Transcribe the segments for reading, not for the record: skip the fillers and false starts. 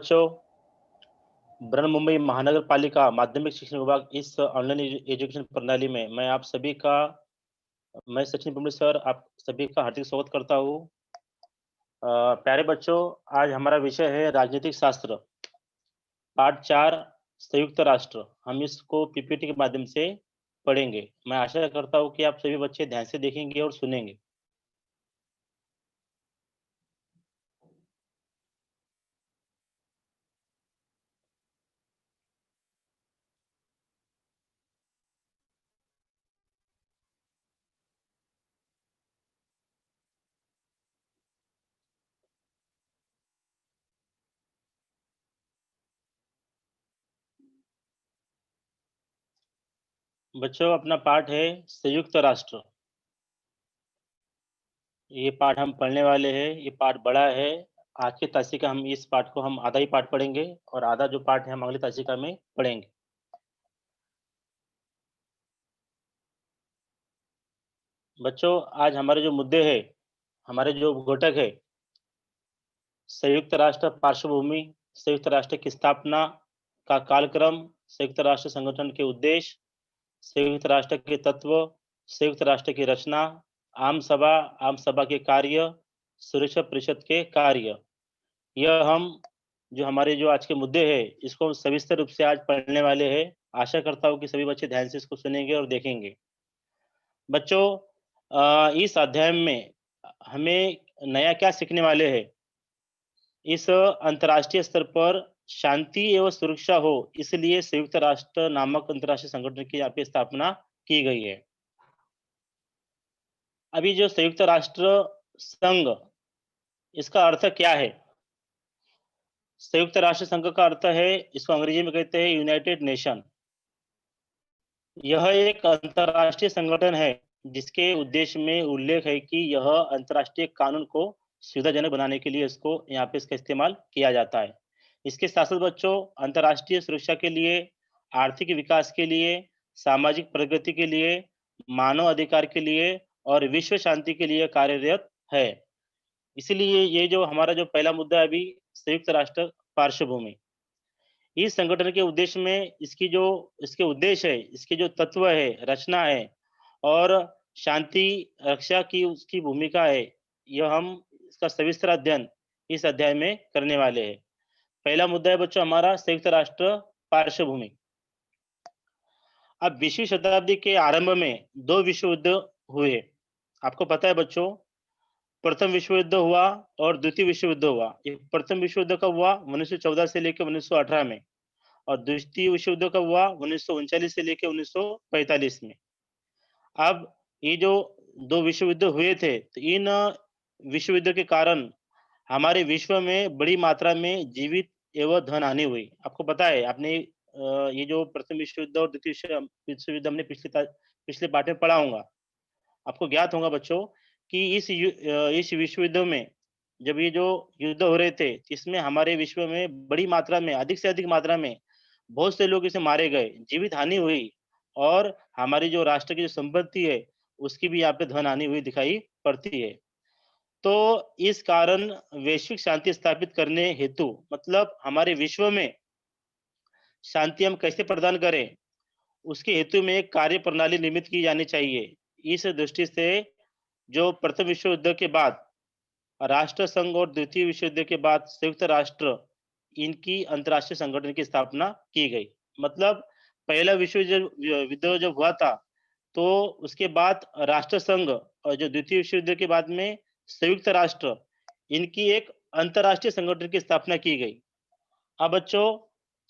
बच्चों, बृहन-मुंबई महानगर पालिका माध्यमिक शिक्षण विभाग इस ऑनलाइन एजुकेशन प्रणाली में मैं सचिन बुमरे सर आप सभी का हार्दिक स्वागत करता हूँ। प्यारे बच्चों, आज हमारा विषय है राजनीतिक शास्त्र, पाठ 4 संयुक्त राष्ट्र। हम इसको पीपीटी के माध्यम से पढ़ेंगे। मैं आशा करता हूँ कि आप सभी बच्चे ध्यान से देखेंगे और सुनेंगे। बच्चों, अपना पाठ है संयुक्त राष्ट्र। ये पाठ हम पढ़ने वाले हैं, ये पाठ बड़ा है। आज की तासिका हम इस पाठ को हम आधा ही पाठ पढ़ेंगे और आधा जो पाठ है हम अगली तासिका में पढ़ेंगे। बच्चों, आज हमारे जो मुद्दे हैं, हमारे जो घटक है, संयुक्त राष्ट्र पार्श्वभूमि, संयुक्त राष्ट्र की स्थापना का कालक्रम, संयुक्त राष्ट्र संगठन के उद्देश्य, संयुक्त राष्ट्र के तत्व, संयुक्त राष्ट्र की रचना, आम सभा के कार्य, सुरक्षा परिषद के कार्य। यह हम जो हमारे जो आज के मुद्दे हैं, इसको हम सविस्तर रूप से आज पढ़ने वाले हैं। आशा करता हूँ कि सभी बच्चे ध्यान से इसको सुनेंगे और देखेंगे। बच्चों, इस अध्याय में हमें नया क्या सीखने वाले हैं? इस अंतर्राष्ट्रीय स्तर पर शांति एवं सुरक्षा हो, इसलिए संयुक्त राष्ट्र नामक अंतर्राष्ट्रीय संगठन की यहाँ पे स्थापना की गई है। अभी जो संयुक्त राष्ट्र संघ, इसका अर्थ क्या है? संयुक्त राष्ट्र संघ का अर्थ है, इसको अंग्रेजी में कहते हैं यूनाइटेड नेशन। यह एक अंतर्राष्ट्रीय संगठन है जिसके उद्देश्य में उल्लेख है कि यह अंतर्राष्ट्रीय कानून को सुविधाजनक बनाने के लिए यहाँ पे इसका इस्तेमाल किया जाता है। इसके साथ-साथ बच्चों, अंतर्राष्ट्रीय सुरक्षा के लिए, आर्थिक विकास के लिए, सामाजिक प्रगति के लिए, मानव अधिकार के लिए और विश्व शांति के लिए कार्यरत है। इसीलिए ये जो हमारा जो पहला मुद्दा है अभी, संयुक्त राष्ट्र पार्श्वभूमि। इस संगठन के उद्देश्य में इसके उद्देश्य है, इसके जो तत्व है, रचना है और शांति रक्षा की उसकी भूमिका है, यह हम इसका सविस्तर अध्ययन इस अध्याय में करने वाले हैं। पहला मुद्दा है बच्चों हमारा संयुक्त राष्ट्र पार्श्वभूमि। अब 20वीं शताब्दी के आरंभ में 2 विश्व युद्ध हुए। आपको पता है बच्चों, प्रथम विश्व युद्ध हुआ और द्वितीय विश्व युद्ध हुआ। ये प्रथम विश्व युद्ध कब हुआ? 1914 से लेकर 1918 में। और द्वितीय विश्व युद्ध कब हुआ? 1939 से लेके 1945 में। अब ये जो 2 विश्व युद्ध हुए थे, तो इन विश्व युद्ध के कारण हमारे विश्व में बड़ी मात्रा में जीवित एवं धन हानि हुई। आपको पता है, आपने ये जो प्रथम विश्व युद्ध और द्वितीय विश्व युद्ध हमने पिछले पाठ में पढ़ा होगा। आपको ज्ञात होगा बच्चों कि इस विश्व युद्ध में जब ये जो युद्ध हो रहे थे, इसमें हमारे विश्व में बड़ी मात्रा में, अधिक से अधिक मात्रा में बहुत से लोग इसे मारे गए, जीवित हानि हुई और हमारी जो राष्ट्र की जो संपत्ति है, उसकी भी यहाँ पे धन हानि हुई दिखाई पड़ती है। तो इस कारण वैश्विक शांति स्थापित करने हेतु मतलब हमारे विश्व में शांति हम कैसे प्रदान करें, उसके हेतु में एक कार्य प्रणाली निर्मित की जानी चाहिए। इस दृष्टि से जो प्रथम विश्व युद्ध के बाद राष्ट्र संघ और द्वितीय विश्व युद्ध के बाद संयुक्त राष्ट्र, इनकी अंतर्राष्ट्रीय संगठन की स्थापना की गई। मतलब पहला युद्ध जब हुआ था, तो उसके बाद राष्ट्र संघ और जो द्वितीय विश्व युद्ध के बाद में संयुक्त राष्ट्र, इनकी एक अंतर्राष्ट्रीय संगठन की स्थापना की गई। अब बच्चों,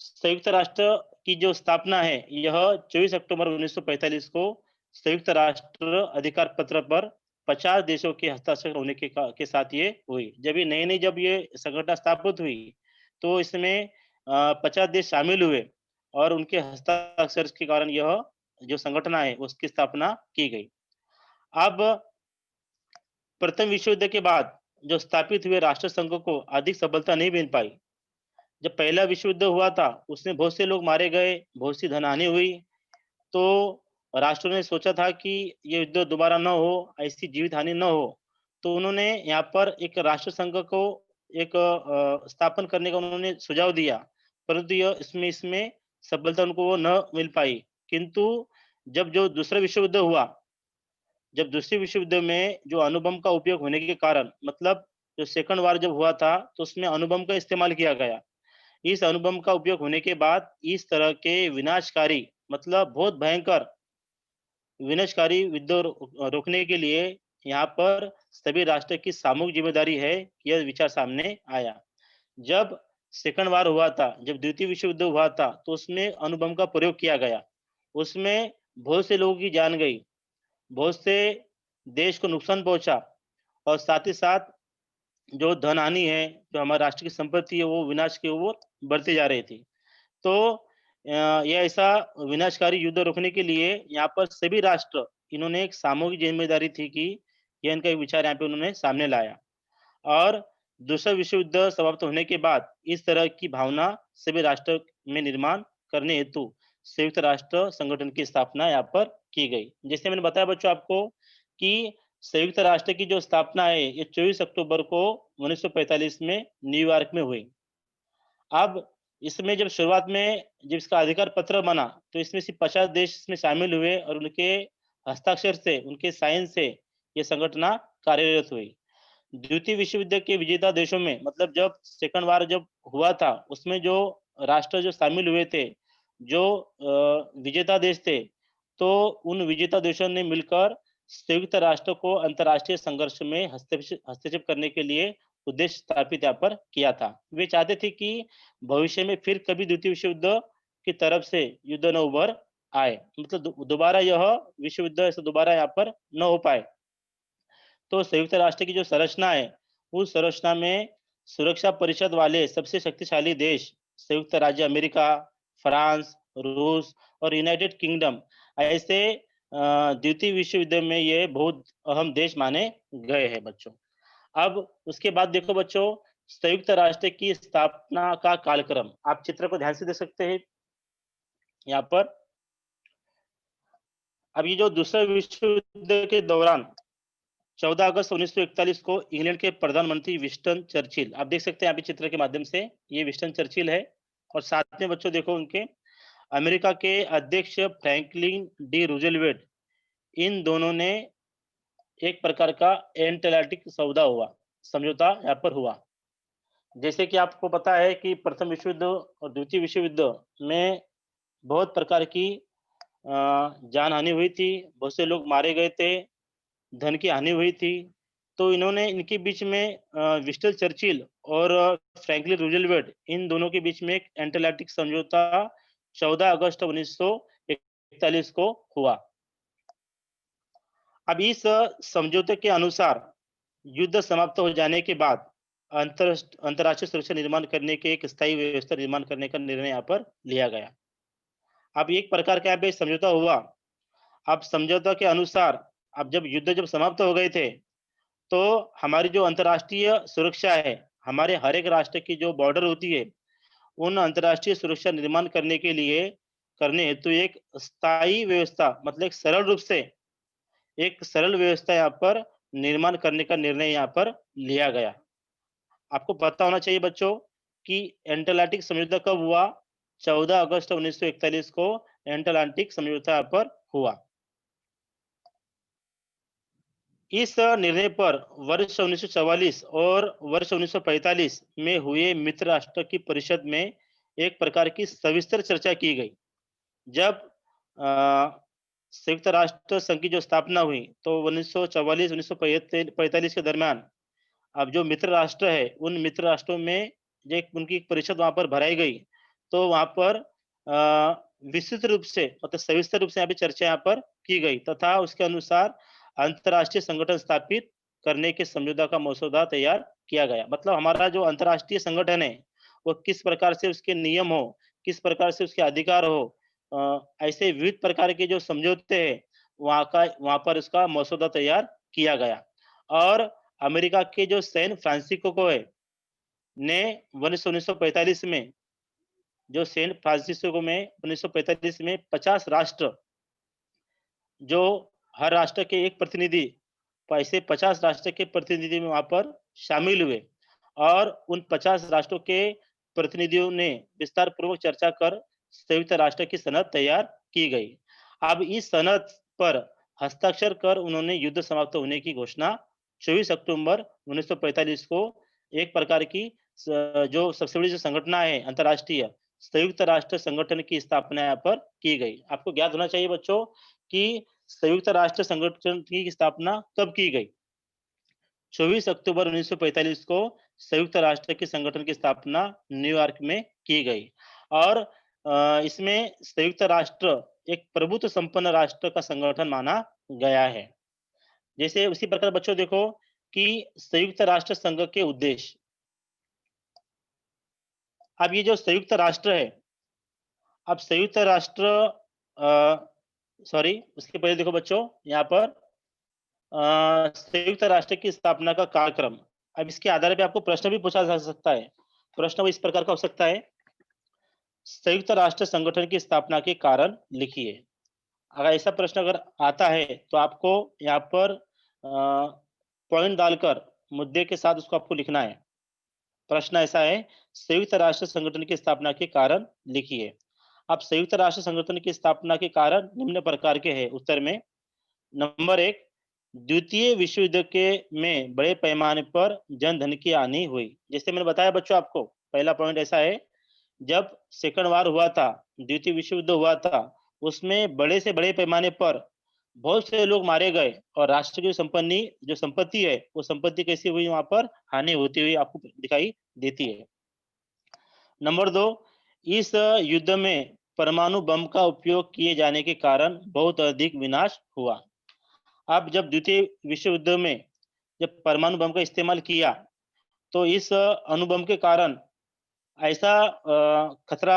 संयुक्त राष्ट्र की जो स्थापना है, यह 24 अक्टूबर 1945 को संयुक्त राष्ट्र अधिकार पत्र पर 50 देशों के हस्ताक्षर होने के साथ ये हुई। जब ये संगठन स्थापित हुई, तो इसमें 50 देश शामिल हुए और उनके हस्ताक्षर के कारण यह जो संगठन है, उसकी स्थापना की गई। अब प्रथम विश्व युद्ध के बाद जो स्थापित हुए राष्ट्र संघ को अधिक सफलता नहीं मिल पाई। जब पहला विश्व युद्ध हुआ था, उसमें बहुत से लोग मारे गए, बहुत सी धनहानि हुई। तो राष्ट्रों ने सोचा था कि ये युद्ध दोबारा ना हो, ऐसी जीवित हानि ना हो। तो उन्होंने यहाँ पर एक राष्ट्र संघ को एक स्थापन करने का उन्होंने सुझाव दिया, परंतु यह इसमें इसमें सफलता उनको वो न मिल पाई। किंतु जब जो दूसरा विश्व युद्ध हुआ, जब दूसरे विश्व युद्ध में जो अणुबम का उपयोग होने के कारण मतलब जो सेकंड वार जब हुआ था, तो उसमें अणुबम का इस्तेमाल किया गया। इस अणुबम का उपयोग होने के बाद इस तरह के विनाशकारी मतलब बहुत भयंकर विनाशकारी युद्ध रोकने के लिए यहाँ पर सभी राष्ट्र की सामूहिक जिम्मेदारी है, यह विचार सामने आया। जब सेकंड वार हुआ था, जब द्वितीय विश्व युद्ध हुआ था, तो उसमें अणुबम का प्रयोग किया गया। उसमें बहुत से लोगों की जान गई, बहुत से देश को नुकसान पहुँचा और साथ ही साथ जो धन-हानि है, जो हमारे राष्ट्र की संपत्ति है, वो विनाश की ओर बढ़ती जा रही थी। तो ये ऐसा विनाशकारी युद्ध रोकने के लिए यहाँ पर सभी राष्ट्र इन्होंने एक सामूहिक जिम्मेदारी थी कि ये इनका एक विचार यहाँ पे उन्होंने सामने लाया और दूसरा विश्व युद्ध समाप्त होने के बाद इस तरह की भावना सभी राष्ट्र में निर्माण करने हेतु संयुक्त राष्ट्र संगठन की स्थापना यहाँ पर की गई। जैसे मैंने बताया बच्चों आपको कि संयुक्त राष्ट्र की जो स्थापना है, ये 24 अक्टूबर को 1945 में न्यूयॉर्क में हुई। अब इसमें जब शुरुआत में जब इसका अधिकार पत्र बना, तो इसमें सिर्फ़ 50 देश इसमें शामिल हुए और उनके हस्ताक्षर से, उनके साइन से ये संगठना कार्यरत हुई। द्वितीय विश्व युद्ध के विजेता देशों में मतलब जब सेकंड वार जब हुआ था, उसमें जो राष्ट्र जो शामिल हुए थे, जो विजेता देश थे, तो उन विजेता देशों ने मिलकर संयुक्त राष्ट्र को अंतर्राष्ट्रीय संघर्ष में हस्तक्षेप करने के लिए उद्देश्य स्थापित यहाँ पर किया था। वे चाहते थे कि भविष्य में फिर कभी द्वितीय विश्व युद्ध की तरफ से युद्ध न उभर आए। मतलब दोबारा यह विश्व युद्ध ऐसा दोबारा यहाँ पर न हो पाए। तो संयुक्त राष्ट्र की जो संरचना है, उस संरचना में सुरक्षा परिषद वाले सबसे शक्तिशाली देश संयुक्त राज्य अमेरिका, फ्रांस, रूस और यूनाइटेड किंगडम ऐसे द्वितीय विश्व युद्ध में ये बहुत अहम देश माने गए हैं बच्चों। अब उसके बाद देखो बच्चों, संयुक्त राष्ट्र की स्थापना का कालक्रम आप चित्र को ध्यान से देख सकते हैं यहाँ पर। अब ये जो दूसरा विश्व युद्ध के दौरान 14 अगस्त 1941 को इंग्लैंड के प्रधानमंत्री विंस्टन चर्चिल, आप देख सकते हैं यहाँ पे चित्र के माध्यम से, ये विंस्टन चर्चिल है और साथ में बच्चों देखो उनके अमेरिका के अध्यक्ष फ्रैंकलिन डी रूजवेल्ट, इन दोनों ने एक प्रकार का एटलांटिक सौदा हुआ, समझौता यहाँ पर हुआ। जैसे कि आपको पता है कि प्रथम विश्व युद्ध और द्वितीय विश्व युद्ध में बहुत प्रकार की जान-हानि हुई थी, बहुत से लोग मारे गए थे, धन की हानि हुई थी। तो इन्होंने इनके बीच में विंस्टन चर्चिल और फ्रैंकलिन रूजवेल्ट इन दोनों के बीच में एक एटलांटिक समझौता 14 अगस्त 1941 को हुआ। अब इस समझौते के अनुसार युद्ध समाप्त हो जाने के बाद अंतर्राष्ट्रीय सुरक्षा निर्माण करने के एक स्थायी व्यवस्था निर्माण करने का निर्णय यहाँ पर लिया गया। अब एक प्रकार का यहाँ पे समझौता हुआ। अब समझौता के अनुसार अब जब युद्ध जब समाप्त हो गए थे, तो हमारी जो अंतर्राष्ट्रीय सुरक्षा है, हमारे हर एक राष्ट्र की जो बॉर्डर होती है, उन अंतर्राष्ट्रीय सुरक्षा निर्माण करने के लिए करने हेतु एक स्थायी व्यवस्था मतलब एक सरल व्यवस्था यहाँ पर निर्माण करने का निर्णय यहाँ पर लिया गया। आपको पता होना चाहिए बच्चों कि एटलांटिक समझौता कब हुआ? 14 अगस्त 1941 को एटलांटिक समझौता यहाँ पर हुआ। इस निर्णय पर वर्ष 1944 और वर्ष 1945 में हुए मित्र राष्ट्र की परिषद में एक प्रकार की सविस्तर चर्चा की गई। जब संयुक्त राष्ट्र संघ की जो स्थापना हुई, तो 1944-1945 के दरमियान अब जो मित्र राष्ट्र है, उन मित्र राष्ट्रों में जो एक उनकी एक परिषद वहाँ पर भराई गई। तो वहाँ पर विस्तृत रूप से मतलब सविस्तर रूप से यहाँ पे चर्चा यहाँ पर की गई तथा उसके अनुसार अंतर्राष्ट्रीय संगठन स्थापित करने के समझौता का मसौदा तैयार किया गया। मतलब हमारा जो अंतर्राष्ट्रीय संगठन है, वो किस प्रकार से उसके नियम हो, किस प्रकार से उसके अधिकार हो, ऐसे विविध प्रकार के जो समझौते हैं, वहाँ पर उसका मसौदा तैयार किया गया। और अमेरिका के जो सैन फ्रांसिस्को है, ने वर्ष 1945 में जो सैन फ्रांसिस्को में 1945 में 50 राष्ट्र जो हर राष्ट्र के एक प्रतिनिधि, ऐसे 50 राष्ट्र के प्रतिनिधि में वहाँ पर शामिल हुए और उन 50 राष्ट्रों के प्रतिनिधियों ने विस्तार पूर्वक चर्चा कर संयुक्त राष्ट्र की सनद तैयार की गई। अब इस सनद पर हस्ताक्षर कर उन्होंने युद्ध समाप्त होने की घोषणा 24 अक्टूबर 1945 को एक प्रकार की जो सबसे बड़ी जो संगठन है अंतर्राष्ट्रीय संयुक्त राष्ट्र संगठन की स्थापना यहाँ पर की गई। आपको ज्ञात होना चाहिए बच्चों कि संयुक्त राष्ट्र संगठन की स्थापना कब की गई? 24 अक्टूबर 1945 को संयुक्त राष्ट्र के संगठन की स्थापना न्यूयॉर्क में की गई और इसमें संयुक्त राष्ट्र एक प्रभुत्व संपन्न राष्ट्र का संगठन माना गया है। जैसे उसी प्रकार बच्चों देखो कि संयुक्त राष्ट्र संघ के उद्देश्य। अब ये जो संयुक्त राष्ट्र है, अब संयुक्त राष्ट्र सॉरी उसके पहले देखो बच्चों यहाँ पर संयुक्त राष्ट्र की स्थापना का कार्यक्रम। अब इसके आधार पे आपको प्रश्न भी पूछा जा सकता है। प्रश्न वो इस प्रकार का हो सकता है, संयुक्त राष्ट्र संगठन की स्थापना के कारण लिखिए। अगर ऐसा प्रश्न अगर आता है, तो आपको यहाँ पर पॉइंट डालकर मुद्दे के साथ उसको आपको लिखना है। प्रश्न ऐसा है, संयुक्त राष्ट्र संगठन की स्थापना के कारण लिखिए। अब संयुक्त राष्ट्र संगठन की स्थापना के कारण निम्न प्रकार के हैं उत्तर में। नंबर 1, द्वितीय विश्व युद्ध के में बड़े पैमाने पर जनधन की हानि हुई। जैसे मैंने बताया बच्चों आपको, पहला पॉइंट ऐसा है, जब सेकंड वार हुआ था, द्वितीय विश्व युद्ध हुआ था, उसमें बड़े से बड़े पैमाने पर बहुत से लोग मारे गए और राष्ट्र की जो संपत्ति है, वो संपत्ति कैसी हुई वहाँ पर हानि होती हुई आपको दिखाई देती है। नंबर 2, इस युद्ध में परमाणु बम का उपयोग किए जाने के कारण बहुत अधिक विनाश हुआ। अब जब द्वितीय विश्व युद्ध में जब परमाणु बम का इस्तेमाल किया, तो इस अणुबम के कारण ऐसा खतरा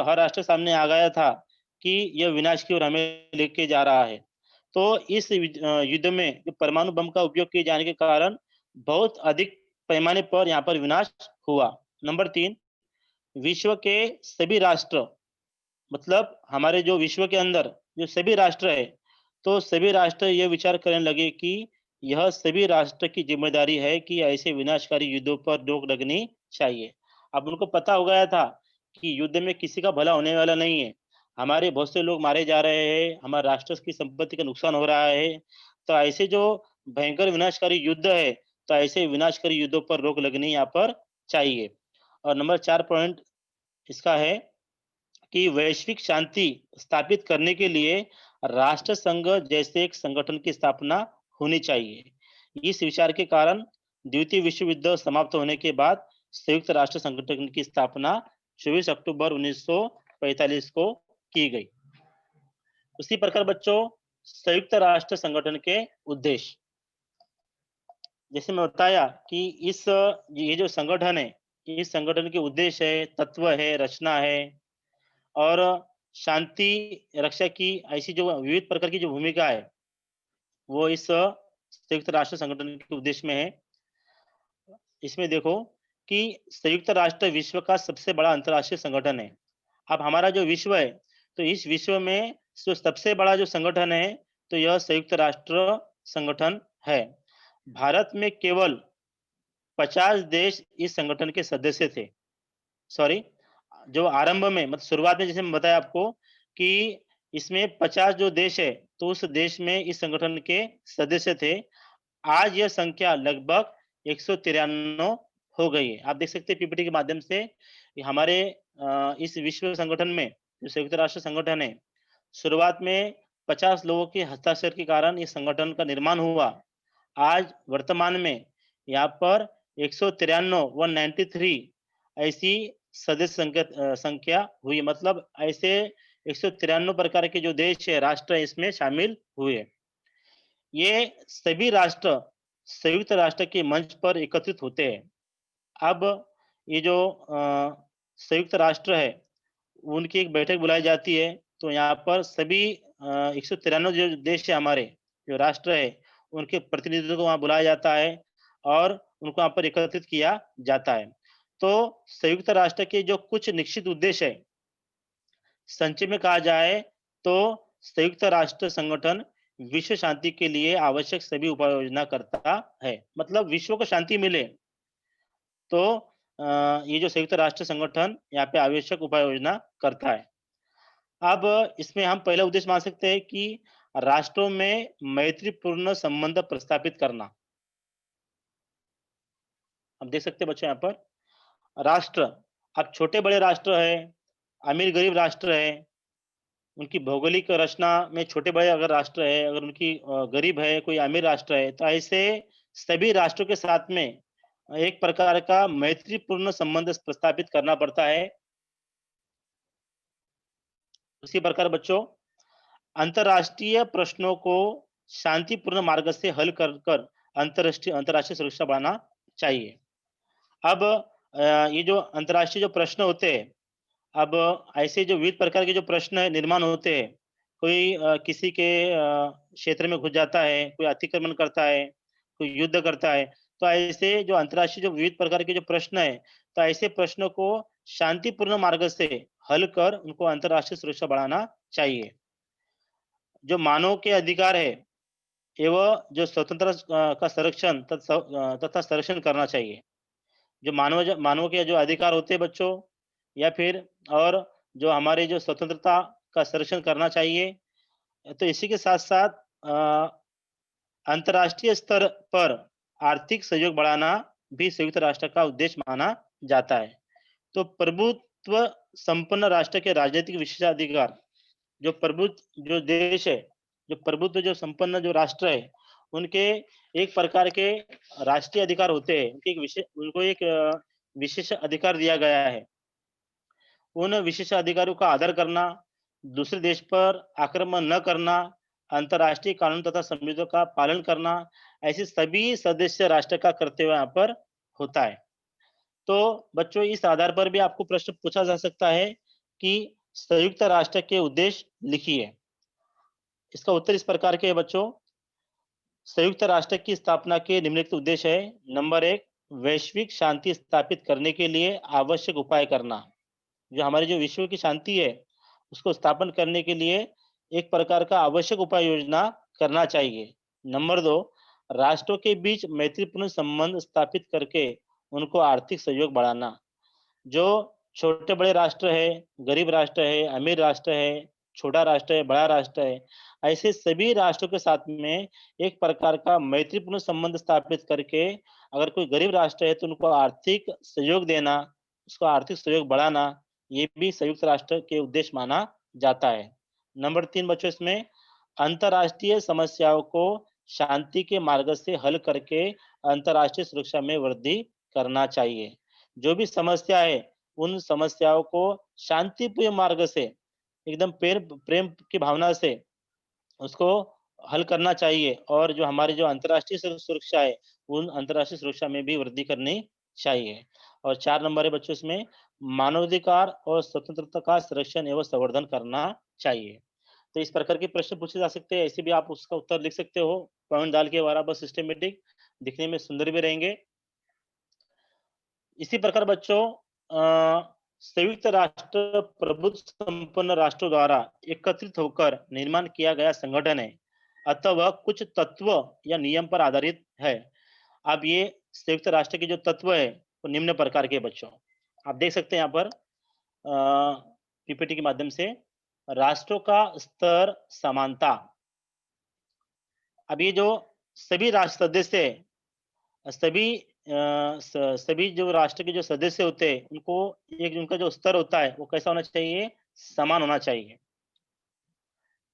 हर राष्ट्र सामने आ गया था कि यह विनाश की ओर हमें लेके जा रहा है। तो इस युद्ध में जो परमाणु बम का उपयोग किए जाने के कारण बहुत अधिक पैमाने पर यहाँ पर विनाश हुआ। नंबर 3, विश्व के सभी राष्ट्र, मतलब हमारे जो विश्व के अंदर जो सभी राष्ट्र है, तो सभी राष्ट्र ये विचार करने लगे कि यह सभी राष्ट्र की ज़िम्मेदारी है कि ऐसे विनाशकारी युद्धों पर रोक लगनी चाहिए। अब उनको पता हो गया था कि युद्ध में किसी का भला होने वाला नहीं है। हमारे बहुत से लोग मारे जा रहे हैं, हमारे राष्ट्र की संपत्ति का नुकसान हो रहा है। तो ऐसे जो भयंकर विनाशकारी युद्ध है, तो ऐसे विनाशकारी युद्धों पर रोक लगनी यहाँ पर चाहिए। और नंबर 4 पॉइंट इसका है कि वैश्विक शांति स्थापित करने के लिए राष्ट्र संघ जैसे एक संगठन की स्थापना होनी चाहिए। इस विचार के कारण द्वितीय विश्व युद्ध समाप्त होने के बाद संयुक्त राष्ट्र संगठन की स्थापना 24 अक्टूबर 1945 को की गई। उसी प्रकार बच्चों संयुक्त राष्ट्र संगठन के उद्देश्य, जैसे मैं बताया कि ये जो संगठन है, इस संगठन के उद्देश्य है, तत्व है, रचना है और शांति रक्षा की ऐसी जो विविध प्रकार की जो भूमिका है, वो इस संयुक्त राष्ट्र संगठन के उद्देश्य में है। इसमें देखो कि संयुक्त राष्ट्र विश्व का सबसे बड़ा अंतर्राष्ट्रीय संगठन है। अब हमारा जो विश्व है, तो इस विश्व में जो सबसे बड़ा जो संगठन है, तो यह संयुक्त राष्ट्र संगठन है। भारत में केवल 50 देश इस संगठन के सदस्य थे। सॉरी, जो आरंभ में मतलब शुरुआत में जैसे मैं बताया आपको कि इसमें 50 जो देश है, तो उस देश में इस संगठन के सदस्य थे। आज यह संख्या लगभग 193 हो गई है। आप देख सकते हैं पीपीटी के माध्यम से कि हमारे इस विश्व संगठन में जो संयुक्त राष्ट्र संगठन है, शुरुआत में 50 लोगों के हस्ताक्षर के कारण इस संगठन का निर्माण हुआ। आज वर्तमान में यहाँ पर 193 193 ऐसी सदस्य संख्या हुई, मतलब ऐसे 193 प्रकार के जो देश है, राष्ट्र है, इसमें शामिल हुए। ये सभी राष्ट्र संयुक्त राष्ट्र के मंच पर एकत्रित होते हैं। अब ये जो संयुक्त राष्ट्र है, उनकी एक बैठक बुलाई जाती है, तो यहाँ पर सभी 193 जो देश है हमारे, जो राष्ट्र है, उनके प्रतिनिधित्व को वहाँ बुलाया जाता है और उनको वहाँ पर एकत्रित किया जाता है। तो संयुक्त राष्ट्र के जो कुछ निश्चित उद्देश्य है, संक्षेप में कहा जाए तो संयुक्त राष्ट्र संगठन विश्व शांति के लिए आवश्यक सभी उपाय योजना करता है। मतलब विश्व को शांति मिले, तो ये जो संयुक्त राष्ट्र संगठन यहाँ पे आवश्यक उपाय योजना करता है। अब इसमें हम पहला उद्देश्य मान सकते हैं कि राष्ट्रों में मैत्रीपूर्ण संबंध प्रस्थापित करना। हम देख सकते हैं बच्चों यहाँ पर राष्ट्र, अब छोटे-बड़े राष्ट्र हैं, अमीर-गरीब राष्ट्र हैं, उनकी भौगोलिक रचना में छोटे-बड़े अगर राष्ट्र है, अगर उनकी गरीब है, कोई अमीर राष्ट्र है, तो ऐसे सभी राष्ट्रों के साथ में एक प्रकार का मैत्रीपूर्ण संबंध प्रस्थापित करना पड़ता है। उसी प्रकार बच्चों अंतर्राष्ट्रीय प्रश्नों को शांतिपूर्ण मार्ग से हल कर कर अंतर्राष्ट्रीय अंतर्राष्ट्रीय सुरक्षा बढ़ाना चाहिए। अब ये जो अंतर्राष्ट्रीय जो प्रश्न होते हैं, अब ऐसे जो विविध प्रकार के जो प्रश्न निर्माण होते हैं, कोई किसी के क्षेत्र में घुस जाता है, कोई अतिक्रमण करता है, कोई युद्ध करता है, तो ऐसे जो अंतर्राष्ट्रीय जो विविध प्रकार के जो प्रश्न हैं, तो ऐसे प्रश्नों को शांतिपूर्ण मार्ग से हल कर उनको अंतर्राष्ट्रीय सुरक्षा बढ़ाना चाहिए। जो मानव के अधिकार है, एवं जो स्वतंत्र का संरक्षण तथा संरक्षण करना चाहिए। जो मानव के जो अधिकार होते हैं बच्चों या फिर और जो हमारे जो स्वतंत्रता का संरक्षण करना चाहिए। तो इसी के साथ-साथ अंतर्राष्ट्रीय स्तर पर आर्थिक सहयोग बढ़ाना भी संयुक्त राष्ट्र का उद्देश्य माना जाता है। तो प्रभुत्व संपन्न राष्ट्र के राजनीतिक विशेषाधिकार जो जो देश है, जो प्रभुत्व जो संपन्न जो राष्ट्र है, उनके एक प्रकार के राष्ट्रीय अधिकार होते हैं। उनको एक विशेष अधिकार दिया गया है। उन विशेष अधिकारों का आदर करना, दूसरे देश पर आक्रमण न करना, अंतर्राष्ट्रीय कानून तथा संविधान का पालन करना, ऐसे सभी सदस्य राष्ट्र का कर्तव्य यहाँ पर होता है। तो बच्चों इस आधार पर भी आपको प्रश्न पूछा जा सकता है कि संयुक्त राष्ट्र के उद्देश्य लिखिए। इसका उत्तर इस प्रकार के है बच्चों, संयुक्त राष्ट्र की स्थापना के निम्नलिखित उद्देश्य है। नंबर 1 वैश्विक शांति स्थापित करने के लिए आवश्यक उपाय करना। जो हमारी जो विश्व की शांति है, उसको स्थापन करने के लिए एक प्रकार का आवश्यक उपाय योजना करना चाहिए। नंबर 2 राष्ट्रों के बीच मैत्रीपूर्ण संबंध स्थापित करके उनको आर्थिक सहयोग बढ़ाना। जो छोटे-बड़े राष्ट्र है, गरीब राष्ट्र है, अमीर राष्ट्र है, छोटा राष्ट्र है, बड़ा राष्ट्र है, ऐसे सभी राष्ट्रों के साथ में एक प्रकार का मैत्रीपूर्ण संबंध स्थापित करके अगर कोई गरीब राष्ट्र है तो उनको आर्थिक सहयोग देना, उसको आर्थिक सहयोग बढ़ाना, ये भी संयुक्त राष्ट्र के उद्देश्य माना जाता है। नंबर 3 बच्चों इसमें अंतर्राष्ट्रीय समस्याओं को शांति के मार्ग से हल करके अंतर्राष्ट्रीय सुरक्षा में वृद्धि करना चाहिए। जो भी समस्या है, उन समस्याओं को शांतिपूर्ण मार्ग से एकदम प्रेम की भावना से उसको हल करना चाहिए और जो हमारी जो अंतर्राष्ट्रीय सुरक्षा है, उन अंतर्राष्ट्रीय सुरक्षा में भी वृद्धि करनी चाहिए। और 4 नंबर है बच्चों इसमें मानवाधिकार और स्वतंत्रता का संरक्षण एवं संवर्धन करना चाहिए। तो इस प्रकार के प्रश्न पूछे जा सकते हैं, ऐसे भी आप उसका उत्तर लिख सकते हो, पॉइंट डाल के बराबर सिस्टमैटिक, दिखने में सुंदर भी रहेंगे। इसी प्रकार बच्चों संयुक्त राष्ट्र प्रभुत्व संपन्न राष्ट्रों द्वारा एकत्रित होकर निर्माण किया गया संगठन है, अतः वह कुछ तत्व या नियम पर आधारित है। अब ये संयुक्त राष्ट्र के जो तत्व है, वो निम्न प्रकार के बच्चों। आप देख सकते हैं यहाँ पर पीपीटी के माध्यम से राष्ट्रों का स्तर समानता। अब ये जो सभी राष्ट्र सदस्य है, सभी सभी जो राष्ट्र के जो सदस्य होते हैं, उनको एक उनका जो स्तर होता है, वो कैसा होना चाहिए? समान होना चाहिए।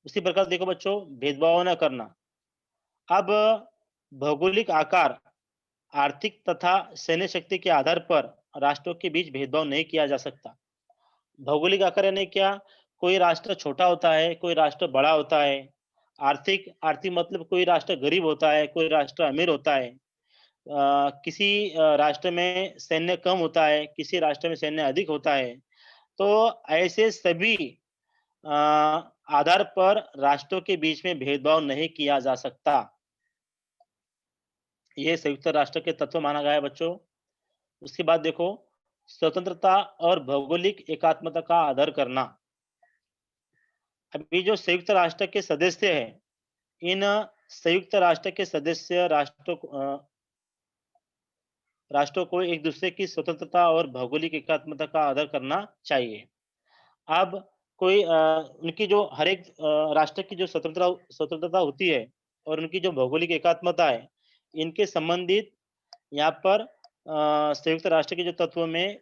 उसी प्रकार देखो बच्चों, भेदभाव न करना। अब भौगोलिक आकार, आर्थिक तथा सैन्य शक्ति के आधार पर राष्ट्रों के बीच भेदभाव नहीं किया जा सकता। भौगोलिक आकार यानी क्या? कोई राष्ट्र छोटा होता है, कोई राष्ट्र बड़ा होता है। आर्थिक आर्थिक मतलब कोई राष्ट्र गरीब होता है, कोई राष्ट्र अमीर होता है। किसी राष्ट्र में सैन्य कम होता है, किसी राष्ट्र में सैन्य अधिक होता है। तो ऐसे सभी अ, आधार पर राष्ट्रों के बीच में भेदभाव नहीं किया जा सकता। ये संयुक्त राष्ट्र के तत्व माना गया है बच्चों। उसके बाद देखो, स्वतंत्रता और भौगोलिक एकात्मता का आदर करना। अभी जो संयुक्त राष्ट्र के सदस्य हैं, इन संयुक्त राष्ट्र के सदस्य राष्ट्रों को राष्ट्रों को एक दूसरे की स्वतंत्रता और भौगोलिक एकात्मता का आदर करना चाहिए। अब कोई उनकी जो हर एक राष्ट्र की जो स्वतंत्रता होती है और उनकी जो भौगोलिक एकात्मता है, इनके संबंधित यहाँ पर संयुक्त राष्ट्र के जो तत्व में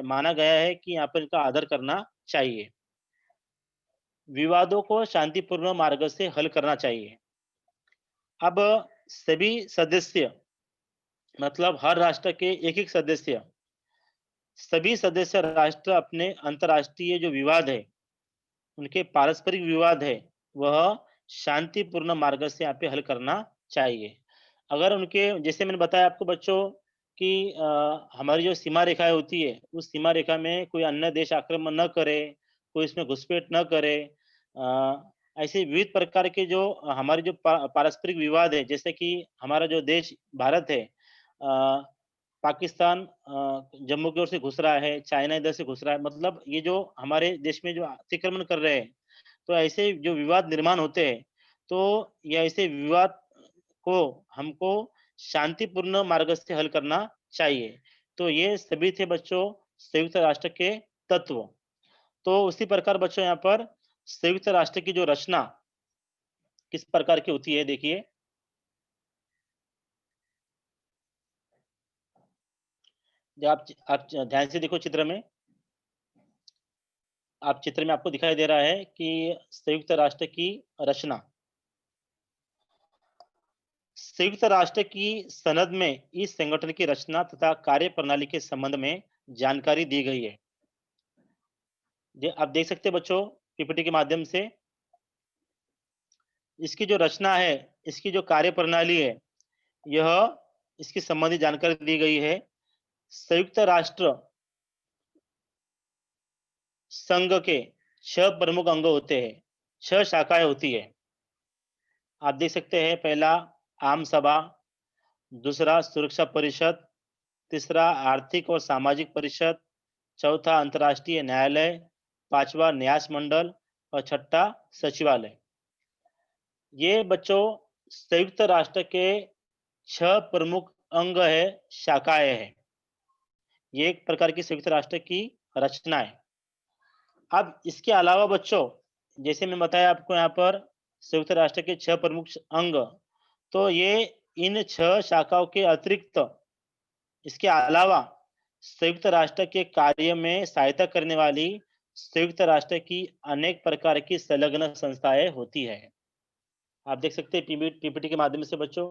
माना गया है कि यहाँ पर इनका आदर करना चाहिए। विवादों को शांतिपूर्ण मार्ग से हल करना चाहिए। अब सभी सदस्य मतलब हर राष्ट्र के एक-एक सदस्य, सभी सदस्य राष्ट्र अपने अंतर्राष्ट्रीय जो विवाद है, उनके पारस्परिक विवाद है, वह शांतिपूर्ण मार्ग से यहाँ पे हल करना चाहिए। अगर उनके जैसे मैंने बताया आपको बच्चों कि हमारी जो सीमा रेखाएँ होती है, उस सीमा रेखा में कोई अन्य देश आक्रमण न करे, कोई इसमें घुसपैठ न करे। ऐसे विविध प्रकार के जो हमारे जो पारस्परिक विवाद है, जैसे कि हमारा जो देश भारत है, पाकिस्तान जम्मू की ओर से घुस रहा है, चाइना इधर से घुस रहा है, मतलब ये जो हमारे देश में जो अतिक्रमण कर रहे हैं, तो ऐसे जो विवाद निर्माण होते हैं, तो ये ऐसे विवाद को हमको शांतिपूर्ण मार्ग से हल करना चाहिए। तो ये सभी थे बच्चों संयुक्त राष्ट्र के तत्व। तो उसी प्रकार बच्चों यहाँ पर संयुक्त राष्ट्र की जो रचना किस प्रकार की होती है देखिए। जो आप ध्यान से देखो चित्र में, आप चित्र में आपको दिखाई दे रहा है कि संयुक्त राष्ट्र की रचना। संयुक्त राष्ट्र की सनद में इस संगठन की रचना तथा कार्यप्रणाली के संबंध में जानकारी दी गई है। आप देख सकते हैं बच्चों पीपीटी के माध्यम से इसकी जो रचना है, इसकी जो कार्यप्रणाली है, यह इसकी संबंधित जानकारी दी गई है। संयुक्त राष्ट्र संघ के 6 प्रमुख अंग होते हैं, 6 शाखाएँ होती है। आप देख सकते हैं पहला आम सभा, दूसरा सुरक्षा परिषद, तीसरा आर्थिक और सामाजिक परिषद, चौथा अंतर्राष्ट्रीय न्यायालय, पाँचवा न्यास मंडल और छठा सचिवालय। ये बच्चों संयुक्त राष्ट्र के 6 प्रमुख अंग है, शाखाएँ हैं। ये एक प्रकार की संयुक्त राष्ट्र की रचना है। अब इसके अलावा बच्चों, जैसे मैं बताया आपको यहाँ पर संयुक्त राष्ट्र के 6 प्रमुख अंग, तो ये इन 6 शाखाओं के अतिरिक्त इसके अलावा संयुक्त राष्ट्र के कार्य में सहायता करने वाली संयुक्त राष्ट्र की अनेक प्रकार की संलग्न संस्थाएँ होती हैं। आप देख सकते हैं पीपीटी के माध्यम से बच्चों,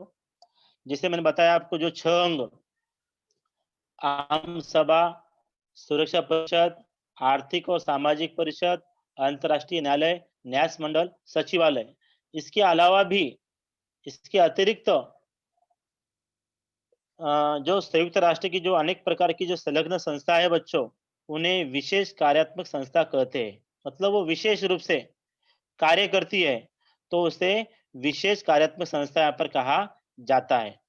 जैसे मैंने बताया आपको जो 6 अंग आम सभा, सुरक्षा परिषद, आर्थिक और सामाजिक परिषद, अंतर्राष्ट्रीय न्यायालय, न्यास मंडल, सचिवालय। इसके अलावा भी इसके अतिरिक्त जो संयुक्त राष्ट्र की जो अनेक प्रकार की जो संलग्न संस्था है बच्चों, उन्हें विशेष कार्यात्मक संस्था कहते हैं। मतलब वो विशेष रूप से कार्य करती है, तो उसे विशेष कार्यात्मक संस्था यहाँ पर कहा जाता है।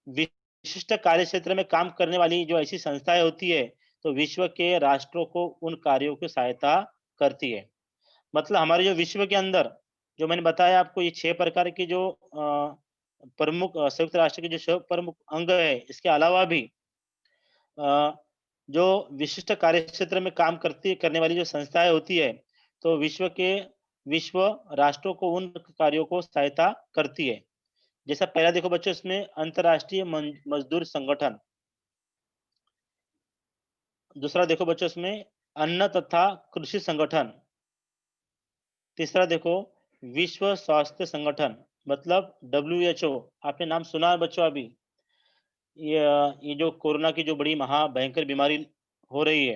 विशिष्ट कार्य क्षेत्र में काम करने वाली जो ऐसी संस्थाएँ होती है, तो विश्व के राष्ट्रों को उन कार्यों की सहायता करती है। मतलब हमारे जो विश्व के अंदर, जो मैंने बताया आपको ये 6 प्रकार की जो प्रमुख संयुक्त राष्ट्र के जो 6 प्रमुख अंग है, इसके अलावा भी अ, जो विशिष्ट कार्यक्षेत्र में काम करने वाली जो संस्थाएँ होती है, तो विश्व राष्ट्रों को उन कार्यों को सहायता करती है। जैसा पहला देखो बच्चों इसमें अंतर्राष्ट्रीय मजदूर संगठन, दूसरा देखो बच्चों इसमें अन्न तथा कृषि संगठन, तीसरा देखो विश्व स्वास्थ्य संगठन मतलब डब्ल्यूएचओ, आपने नाम सुना है बच्चों अभी। ये जो कोरोना की जो बड़ी भयंकर बीमारी हो रही है,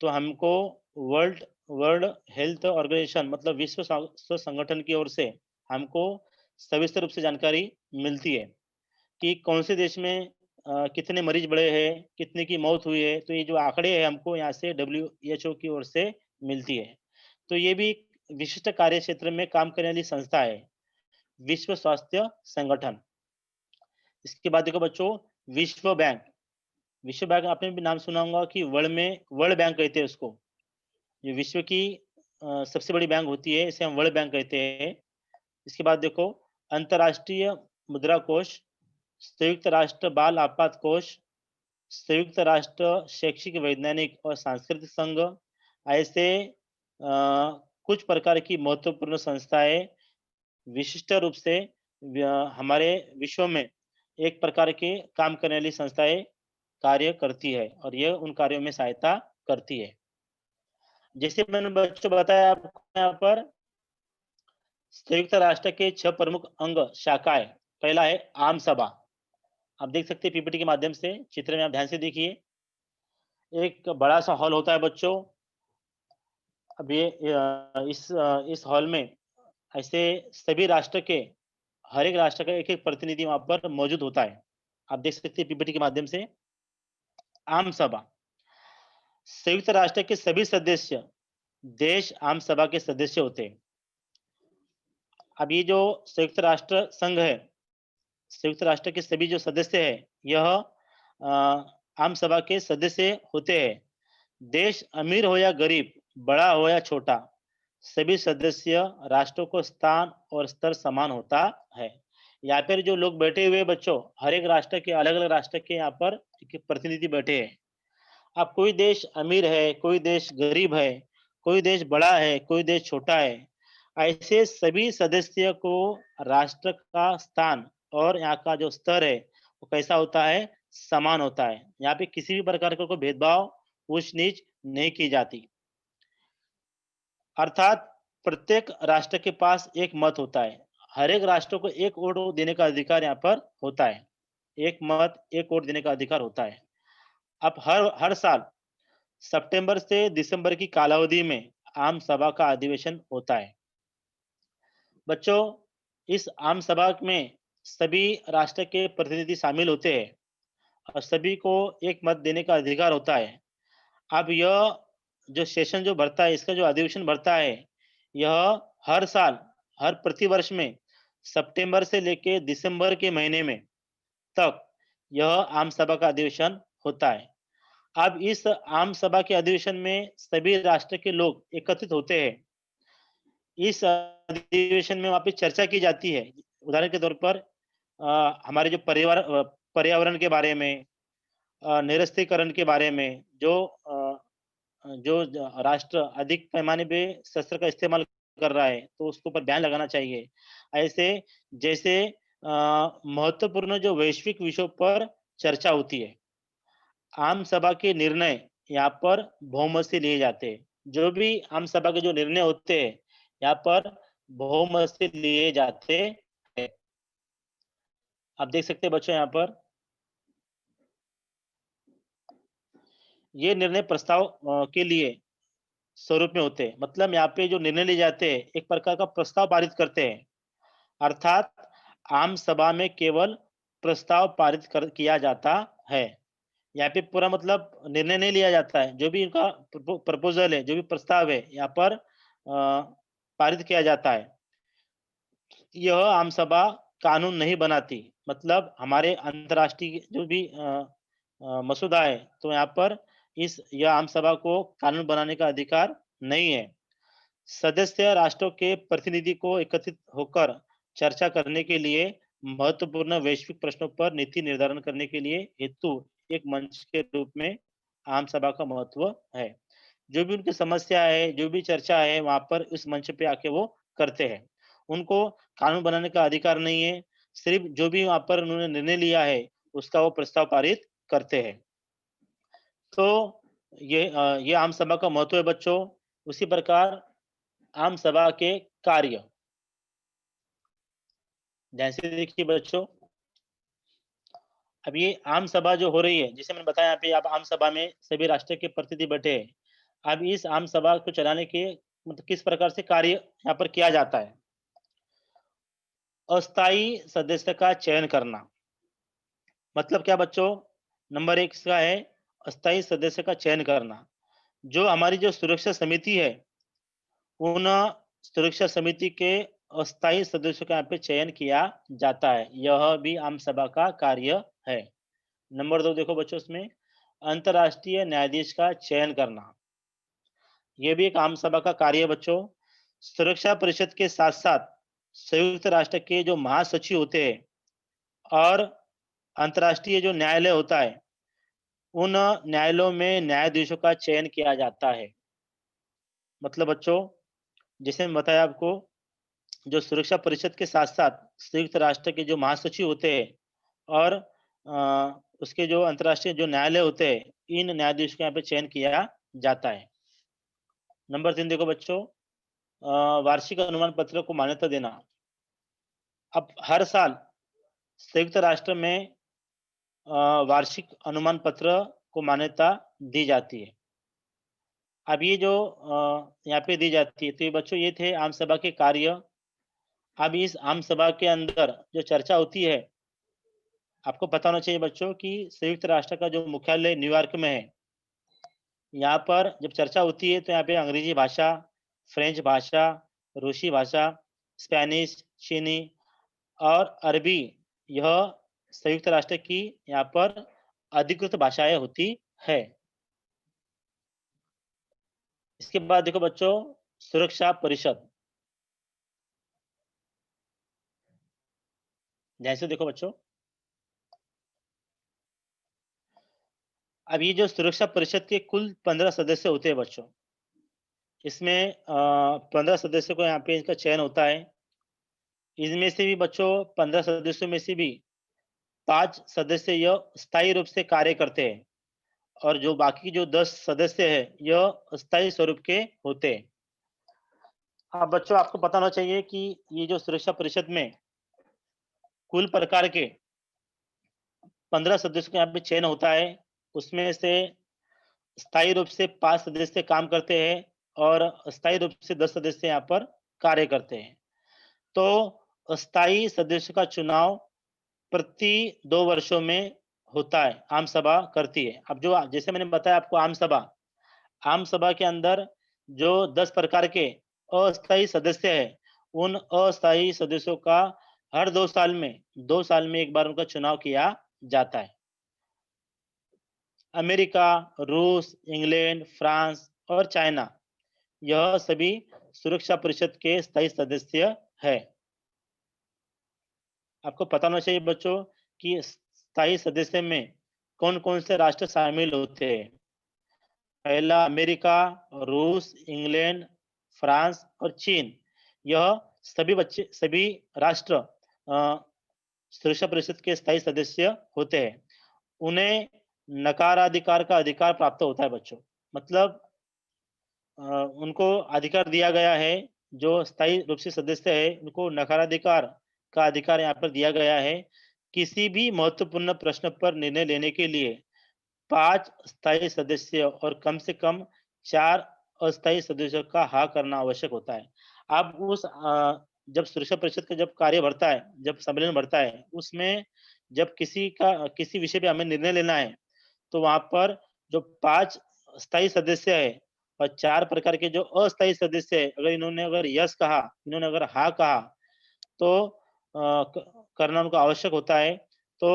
तो हमको वर्ल्ड वर्ल्ड हेल्थ ऑर्गेनाइजेशन मतलब विश्व स्वास्थ्य संगठन की ओर से हमको सविस्तर रूप से जानकारी मिलती है कि कौन से देश में कितने मरीज बढ़े हैं, कितने की मौत हुई है। तो ये जो आंकड़े हैं हमको यहाँ से डब्ल्यूएचओ की ओर से मिलती है। तो ये भी एक विशिष्ट कार्य क्षेत्र में काम करने वाली संस्था है, विश्व स्वास्थ्य संगठन। इसके बाद देखो बच्चों विश्व बैंक। विश्व बैंक आपने भी नाम सुना होगा कि वर्ल्ड बैंक कहते हैं उसको। ये विश्व की सबसे बड़ी बैंक होती है, इसे हम वर्ल्ड बैंक कहते हैं। इसके बाद देखो अंतर्राष्ट्रीय मुद्रा कोष, संयुक्त राष्ट्र बाल आपात कोष, संयुक्त राष्ट्र शैक्षिक, वैज्ञानिक और सांस्कृतिक संघ ऐसे कुछ प्रकार की महत्वपूर्ण संस्थाएँ विशिष्ट रूप से हमारे विश्व में एक प्रकार के काम करने वाली संस्थाएँ कार्य करती है और ये उन कार्यों में सहायता करती है। जैसे मैंने बच्चों बताया आपको यहाँ पर संयुक्त राष्ट्र के 6 प्रमुख अंग शाखाएँ। पहला है आम सभा। आप देख सकते हैं पीपीटी के माध्यम से, चित्र में आप ध्यान से देखिए। एक बड़ा-सा हॉल होता है बच्चों। अब ये इस हॉल में ऐसे सभी राष्ट्र के हर एक राष्ट्र का एक-एक प्रतिनिधि वहाँ पर मौजूद होता है। आप देख सकते हैं पीपीटी के माध्यम से। आम सभा, संयुक्त राष्ट्र के सभी सदस्य देश आम सभा के सदस्य होते हैं। अब ये जो संयुक्त राष्ट्र संघ है, संयुक्त राष्ट्र के सभी जो सदस्य हैं, यह आम सभा के सदस्य होते हैं। देश अमीर हो या गरीब, बड़ा हो या छोटा, सभी सदस्य राष्ट्रों को स्थान और स्तर समान होता है। यहाँ पर जो लोग बैठे हुए हैं बच्चों, हर एक राष्ट्र के अलग-अलग राष्ट्र के यहाँ पर एक प्रतिनिधि बैठे हैं। अब कोई देश अमीर है, कोई देश गरीब है, कोई देश बड़ा है, कोई देश छोटा है। ऐसे सभी सदस्य को राष्ट्र का स्थान और यहाँ का जो स्तर है, वो कैसा होता है? समान होता है। यहाँ पे किसी भी प्रकार का कोई भेदभाव, ऊँच-नीच नहीं की जाती। अर्थात प्रत्येक राष्ट्र के पास एक मत होता है। हर एक राष्ट्र को एक वोट देने का अधिकार यहाँ पर होता है। एक मत, एक वोट देने का अधिकार होता है। अब हर हर साल सितंबर से दिसंबर की कालावधि में आम सभा का अधिवेशन होता है। बच्चों, इस आम सभा में सभी राष्ट्र के प्रतिनिधि शामिल होते हैं और सभी को एक मत देने का अधिकार होता है। अब यह जो सेशन जो बढ़ता है, इसका जो अधिवेशन बढ़ता है, यह हर साल, हर प्रतिवर्ष में सितंबर से लेके दिसंबर के महीने में तक यह आम सभा का अधिवेशन होता है। अब इस आम सभा के अधिवेशन में सभी राष्ट्र के लोग एकत्रित होते हैं। इस अधिवेशन में वहाँ पे चर्चा की जाती है। उदाहरण के तौर पर हमारे जो पर्यावरण के बारे में, निरस्त्रीकरण के बारे में, जो राष्ट्र अधिक पैमाने पे शस्त्र का इस्तेमाल कर रहा है, तो उसके ऊपर बैन लगाना चाहिए। ऐसे जैसे महत्वपूर्ण जो वैश्विक विषयों पर चर्चा होती है। आम सभा के निर्णय यहाँ पर बहुमत से लिए जाते हैं। जो भी आम सभा के जो निर्णय होते हैं, यहाँ पर बहुमत से लिए जाते हैं। आप देख सकते हैं बच्चों यहाँ पर, ये निर्णय प्रस्ताव के लिए स्वरूप में होते हैं। मतलब यहाँ पे जो निर्णय लिए जाते हैं, एक प्रकार का प्रस्ताव पारित करते हैं। अर्थात आम सभा में केवल प्रस्ताव पारित किया जाता है। यहाँ पे पूरा मतलब निर्णय नहीं लिया जाता है। जो भी इनका प्रपोज़ल है, जो भी प्रस्ताव है, यहाँ पर पारित किया जाता है। यह आम सभा कानून नहीं बनाती। मतलब हमारे अंतर्राष्ट्रीय जो भी मसौदा है, तो यहाँ पर यह आम सभा को कानून बनाने का अधिकार नहीं है। सदस्य राष्ट्रों के प्रतिनिधि को एकत्रित होकर चर्चा करने के लिए महत्वपूर्ण वैश्विक प्रश्नों पर नीति निर्धारण करने के लिए हेतु एक मंच के रूप में आम सभा का महत्व है। जो भी उनकी समस्या है, जो भी चर्चा है, वहाँ पर इस मंच पे आके वो करते हैं। उनको कानून बनाने का अधिकार नहीं है, सिर्फ़ जो भी वहाँ पर उन्होंने निर्णय लिया है, उसका वो प्रस्ताव पारित करते हैं। तो ये आम सभा का महत्व है बच्चों। उसी प्रकार आम सभा के कार्य, ध्यान से देखिए बच्चों। अब ये आम सभा जो हो रही है, जैसे मैंने बताया यहाँ पे आप आम सभा में सभी राष्ट्र के प्रतिनिधि बैठे हैं। अब इस आम सभा को चलाने के मतलब किस प्रकार से कार्य यहाँ पर किया जाता है। अस्थायी सदस्य का चयन करना। मतलब क्या बच्चों? नंबर 1 इसका है अस्थायी सदस्य का चयन करना। जो हमारी जो सुरक्षा समिति है, उन सुरक्षा समिति के अस्थायी सदस्यों का यहाँ पे चयन किया जाता है। यह भी आम सभा का कार्य है। नंबर 2 देखो बच्चों इसमें, अंतर्राष्ट्रीय न्यायाधीश का चयन करना। ये भी एक आम सभा का कार्य है बच्चों। सुरक्षा परिषद के साथ-साथ संयुक्त राष्ट्र के जो महासचिव होते हैं और अंतर्राष्ट्रीय जो न्यायालय होता है, उन न्यायालयों में न्यायाधीशों का चयन किया जाता है। मतलब बच्चों, जैसे मैं बताया आपको, जो सुरक्षा परिषद के साथ-साथ संयुक्त राष्ट्र के जो महासचिव होते हैं और उसके जो अंतर्राष्ट्रीय जो न्यायालय होते हैं, इन न्यायाधीश का यहाँ पे चयन किया जाता है। नंबर 3 देखो बच्चों, वार्षिक अनुमान पत्र को मान्यता देना। अब हर साल संयुक्त राष्ट्र में वार्षिक अनुमान पत्र को मान्यता दी जाती है। अब ये जो यहाँ पे दी जाती है, तो ये बच्चों ये थे आम सभा के कार्य। अब इस आम सभा के अंदर जो चर्चा होती है, आपको पता होना चाहिए बच्चों कि संयुक्त राष्ट्र का जो मुख्यालय न्यूयॉर्क में है। यहाँ पर जब चर्चा होती है तो यहाँ पे अंग्रेजी भाषा, फ्रेंच भाषा, रूसी भाषा, स्पेनिश, चीनी और अरबी, यह संयुक्त राष्ट्र की यहाँ पर अधिकृत भाषाएँ होती है। इसके बाद देखो बच्चों, सुरक्षा परिषद। ध्यान से देखो बच्चों, अब ये जो सुरक्षा परिषद के कुल 15 सदस्य होते हैं बच्चों। इसमें 15 सदस्यों को यहाँ पे इनका चयन होता है। इनमें से भी बच्चों 15 सदस्यों में से भी 5 सदस्य यह स्थायी रूप से कार्य करते हैं और जो बाकी जो 10 सदस्य हैं, यह अस्थायी स्वरूप के होते हैं। अब बच्चों आपको पता होना चाहिए कि ये जो सुरक्षा परिषद में कुल प्रकार के 15 सदस्यों का यहाँ पे चयन होता है। उसमें से स्थायी रूप से 5 सदस्य काम करते हैं और अस्थायी रूप से 10 सदस्य यहाँ पर कार्य करते हैं। तो अस्थायी सदस्य का चुनाव प्रति 2 वर्षों में होता है, आम सभा करती है। अब जो जैसे मैंने बताया आपको आम सभा के अंदर जो 10 प्रकार के अस्थायी सदस्य हैं, उन अस्थायी सदस्यों का हर 2 साल में 1 बार उनका चुनाव किया जाता है। अमेरिका, रूस, इंग्लैंड, फ्रांस और चाइना, यह सभी सुरक्षा परिषद के स्थायी सदस्य हैं। आपको पता होना चाहिए बच्चों कि स्थायी सदस्य में कौन-कौन से राष्ट्र शामिल होते हैं। पहला अमेरिका, रूस, इंग्लैंड, फ्रांस और चीन। यह सभी राष्ट्र सुरक्षा परिषद के स्थायी सदस्य होते हैं। उन्हें नकाराधिकार का अधिकार प्राप्त होता है बच्चों। मतलब उनको अधिकार दिया गया है, जो स्थायी रूप से सदस्य है, उनको नकाराधिकार का अधिकार यहाँ पर दिया गया है। किसी भी महत्वपूर्ण प्रश्न पर निर्णय लेने के लिए 5 स्थायी सदस्य और कम से कम 4 अस्थायी सदस्यों का हाँ करना आवश्यक होता है। अब जब सुरक्षा परिषद का जब कार्य बढ़ता है, जब सम्मेलन बढ़ता है, उसमें जब किसी विषय पे हमें निर्णय लेना है, तो वहाँ पर जो 5 स्थायी सदस्य है और 4 प्रकार के जो अस्थायी सदस्य है, अगर यस कहा, इन्होंने अगर हाँ कहा, तो करना उनको आवश्यक होता है। तो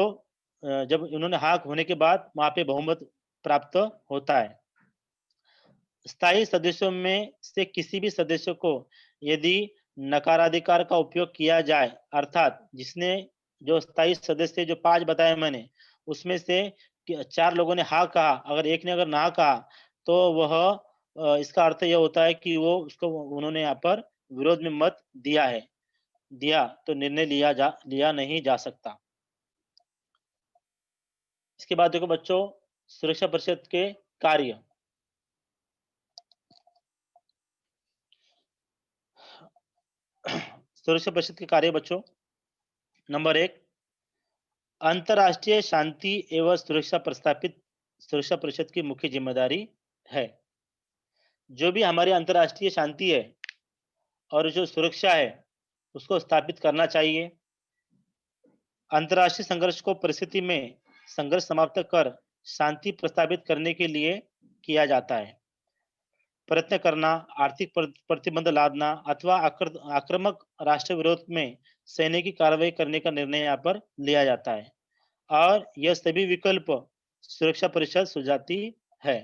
जब इन्होंने हाँ होने के बाद वहाँ पे बहुमत प्राप्त होता है। स्थायी सदस्यों में से किसी भी सदस्य को यदि नकाराधिकार का उपयोग किया जाए, अर्थात जिसने जो स्थायी सदस्य जो 5 बताए मैंने, उसमें से 4 लोगों ने हाँ कहा, अगर एक ने अगर ना कहा, तो वह इसका अर्थ ये होता है कि वो उसको उन्होंने यहाँ पर विरोध में मत दिया तो निर्णय लिया नहीं जा सकता। इसके बाद देखो बच्चों, सुरक्षा परिषद के कार्य। सुरक्षा परिषद के कार्य बच्चों, नंबर 1, अंतर्राष्ट्रीय शांति एवं सुरक्षा परिषद की मुख्य जिम्मेदारी है। जो भी हमारी अंतर्राष्ट्रीय शांति है और जो सुरक्षा है, उसको स्थापित करना चाहिए। अंतर्राष्ट्रीय संघर्ष को परिस्थिति में संघर्ष समाप्त कर शांति प्रस्तावित करने के लिए किया जाता है। प्रयत्न करना, आर्थिक प्रतिबंध लादना अथवा आक्रामक राष्ट्र विरोध में सैनिक कार्रवाई करने का निर्णय यहाँ पर लिया जाता है और यह सभी विकल्प सुरक्षा परिषद सुलझाती है।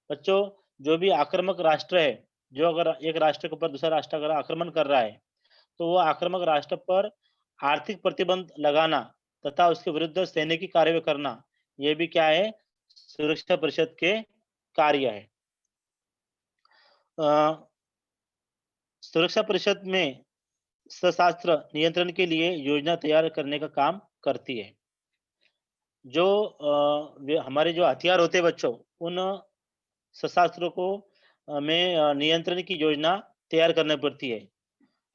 बच्चों, जो भी आक्रामक राष्ट्र है, जो अगर एक राष्ट्र के ऊपर दूसरा राष्ट्र अगर आक्रमण कर रहा है, तो वो आक्रामक राष्ट्र पर आर्थिक प्रतिबंध लगाना तथा उसके विरुद्ध सैनिक कार्रवाई करना, ये भी क्या है, सुरक्षा परिषद के कार्य है। अ, सुरक्षा परिषद में सशस्त्र नियंत्रण के लिए योजना तैयार करने का काम करती है। जो वे हमारे जो हथियार होते हैं बच्चों, उन शस्त्रास्त्रों को में नियंत्रण की योजना तैयार करनी पड़ती है।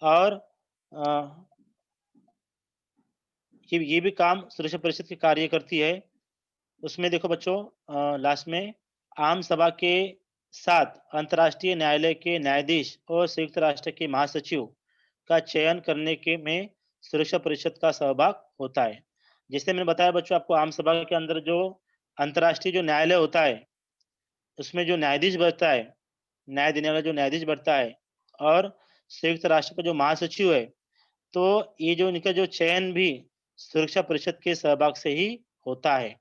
और अ, ये भी काम सुरक्षा परिषद की कार्य करती है। उसमें देखो बच्चों, लास्ट में आम सभा के साथ अंतर्राष्ट्रीय न्यायालय के न्यायाधीश और संयुक्त राष्ट्र के महासचिव का चयन करने के में सुरक्षा परिषद का सहभाग होता है। जैसे मैंने बताया बच्चों आपको, आम सभा के अंदर जो अंतर्राष्ट्रीय जो न्यायालय होता है, उसमें जो न्यायाधीश बैठता है, न्याय देने वाला जो न्यायाधीश बैठता है, और संयुक्त राष्ट्र का जो महासचिव है, तो ये जो इनका जो चयन भी सुरक्षा परिषद के सहभाग से ही होता है।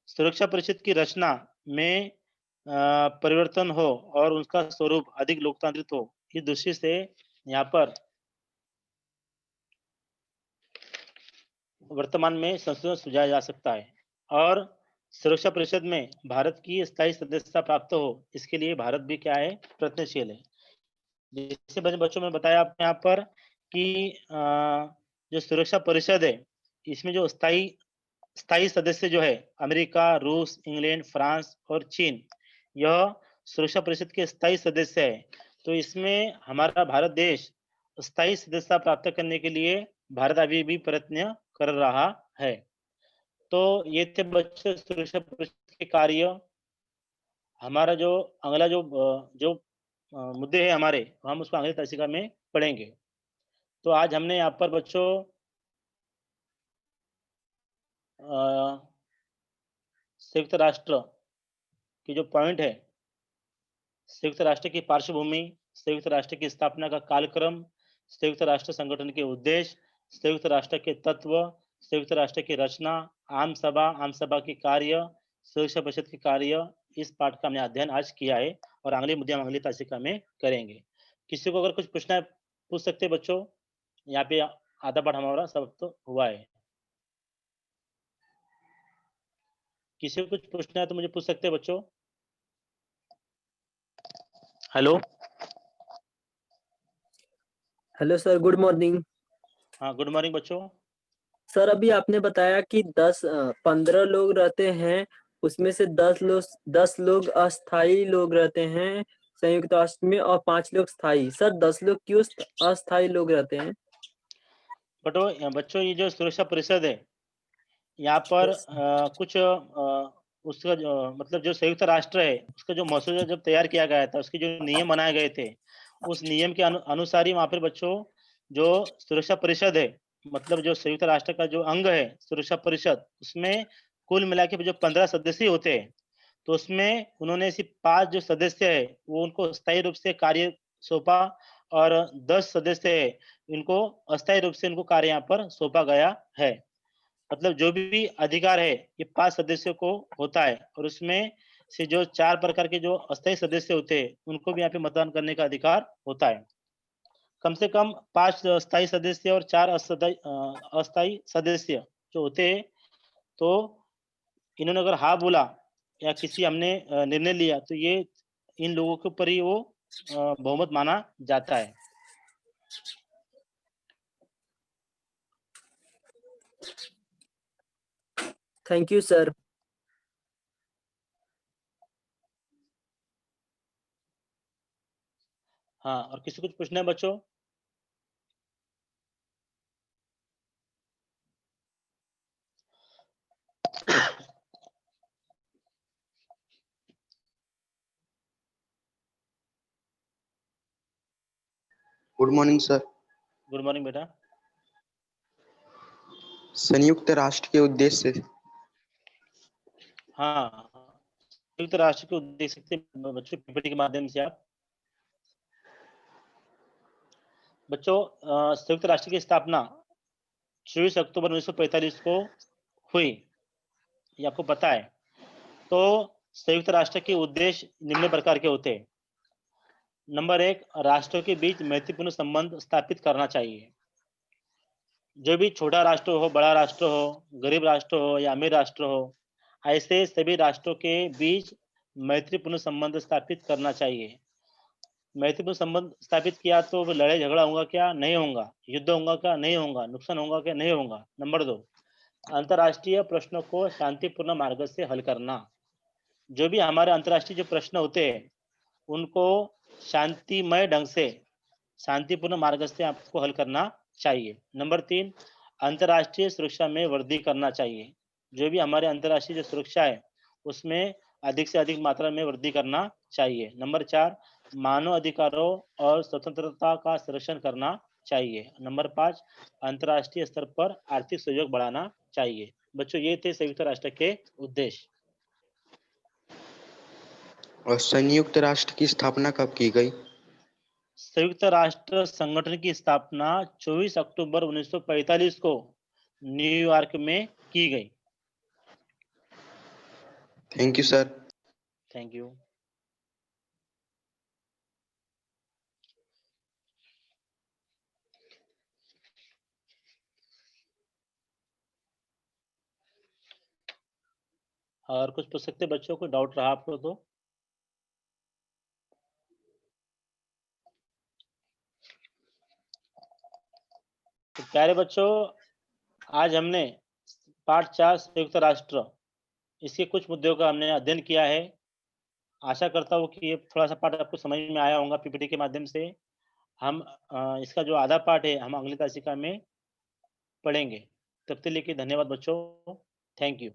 सुरक्षा परिषद की रचना में परिवर्तन हो और उसका स्वरूप अधिक लोकतांत्रिक हो, इस दृष्टि से यहाँ पर वर्तमान में संशोधन सुझाया जा सकता है। और सुरक्षा परिषद में भारत की स्थायी सदस्यता प्राप्त हो, इसके लिए भारत भी क्या है, प्रयत्नशील है। जैसे मैंने बच्चों में बताया आपको यहाँ पर कि जो सुरक्षा परिषद है, इसमें जो स्थायी स्थायी सदस्य जो है, अमेरिका, रूस, इंग्लैंड, फ्रांस और चीन, यह सुरक्षा परिषद के स्थायी सदस्य है। तो इसमें हमारा भारत देश स्थायी सदस्यता प्राप्त करने के लिए भारत अभी भी प्रयत्न कर रहा है। तो ये थे बच्चों सुरक्षा परिषद के कार्य। हमारा जो अगला जो मुद्दे हैं हमारे, हम उसको अगली तालिका में पढ़ेंगे। तो आज हमने यहाँ पर बच्चों अ, संयुक्त राष्ट्र की जो पॉइंट है, संयुक्त राष्ट्र की पार्श्वभूमि, संयुक्त राष्ट्र की स्थापना का कालक्रम, संयुक्त राष्ट्र संगठन के उद्देश्य, संयुक्त राष्ट्र के तत्व, संयुक्त राष्ट्र की रचना, आम सभा के कार्य, सुरक्षा परिषद के कार्य, इस पाठ का हमने अध्ययन आज किया है और अगले मुद्दे हम अगली तालिका में करेंगे। किसी को अगर कुछ पूछना है, पूछ सकते हैं बच्चों। यहाँ पे आधा पाठ हमारा सब तो हुआ है। किसी को कुछ पूछना है तो मुझे पूछ सकते हैं बच्चों। Hello. Hello sir, good morning. हाँ, गुड मॉर्निंग बच्चों। सर अभी आपने बताया कि 15 लोग रहते हैं, उसमें से 10 लोग अस्थाई लोग रहते हैं संयुक्त राष्ट्र में और 5 लोग स्थायी। सर 10 लोग क्यों अस्थाई लोग रहते हैं? बच्चों, ये जो सुरक्षा परिषद है, यहाँ पर कुछ उसका जो मतलब जो संयुक्त राष्ट्र है, उसका जो मसौदा जब तैयार किया गया था, उसके जो नियम बनाए गए थे, उस नियम के अनुसार ही वहाँ पर बच्चों जो सुरक्षा परिषद है, मतलब जो संयुक्त राष्ट्र का जो अंग है सुरक्षा परिषद, उसमें कुल मिला के जो 15 सदस्य होते हैं, तो उसमें उन्होंने सिर्फ 5 जो सदस्य है, वो उनको स्थायी रूप से कार्य सौंपा, और 10 सदस्य है, इनको अस्थायी रूप से इनको कार्य यहाँ पर सौंपा गया है। मतलब जो भी अधिकार है, ये 5 सदस्यों को होता है, और उसमें से जो 4 प्रकार के जो अस्थायी सदस्य होते हैं, उनको भी यहाँ पे मतदान करने का अधिकार होता है। कम से कम 5 स्थायी सदस्य और 4 अस्थायी सदस्य जो होते हैं, तो इन्होंने अगर हाँ बोला या किसी हमने निर्णय लिया, तो ये इन लोगों के ऊपर ही वो बहुमत माना जाता है। Thank you sir. हाँ, और किसी को कुछ पूछना है बच्चों? Good morning sir. Good morning बेटा। संयुक्त राष्ट्र के उद्देश्य। हाँ, संयुक्त राष्ट्र को देख सकते हैं बच्चों पीपीटी के माध्यम से आप। बच्चों, संयुक्त राष्ट्र की स्थापना 24 अक्टूबर 1945 को हुई, ये आपको पता है। तो संयुक्त राष्ट्र के उद्देश्य निम्न प्रकार के होते हैं। नंबर 1, राष्ट्रों के बीच महत्वपूर्ण संबंध स्थापित करना चाहिए। जो भी छोटा राष्ट्र हो, बड़ा राष्ट्र हो, गरीब राष्ट्र हो या अमीर राष्ट्र हो, ऐसे सभी राष्ट्रों के बीच मैत्रीपूर्ण संबंध स्थापित करना चाहिए। मैत्रीपूर्ण संबंध स्थापित किया तो वो लड़ाई झगड़ा होगा क्या? नहीं होगा। युद्ध होगा क्या? नहीं होगा। नुकसान होगा क्या? नहीं होगा। नंबर 2, अंतर्राष्ट्रीय प्रश्नों को शांतिपूर्ण मार्ग से हल करना। जो भी हमारे अंतर्राष्ट्रीय जो प्रश्न होते हैं, उनको शांतिमय ढंग से, शांतिपूर्ण मार्ग से आपको हल करना चाहिए। नंबर 3, अंतर्राष्ट्रीय सुरक्षा में वृद्धि करना चाहिए। जो भी हमारे अंतर्राष्ट्रीय जो सुरक्षा है, उसमें अधिक से अधिक मात्रा में वृद्धि करना चाहिए। नंबर 4, मानव अधिकारों और स्वतंत्रता का संरक्षण करना चाहिए। नंबर 5, अंतर्राष्ट्रीय स्तर पर आर्थिक सहयोग बढ़ाना चाहिए। बच्चों, ये थे संयुक्त राष्ट्र के उद्देश्य। और संयुक्त राष्ट्र की स्थापना कब की गई? संयुक्त राष्ट्र संगठन की स्थापना 24 अक्टूबर 1945 को न्यूयॉर्क में की गई। Thank you sir. Thank you. और कुछ पूछ सकते बच्चों, को डाउट रहा आपको तो? प्यारे बच्चों, आज हमने पाठ 4 संयुक्त राष्ट्र, इसके कुछ मुद्दों का हमने अध्ययन किया है। आशा करता हूँ कि ये थोड़ा-सा पाठ आपको समझ में आया होगा पीपीटी के माध्यम से। हम इसका जो आधा पाठ है, हम अगली तासिका में पढ़ेंगे। तब तक के लिए धन्यवाद बच्चों। Thank you.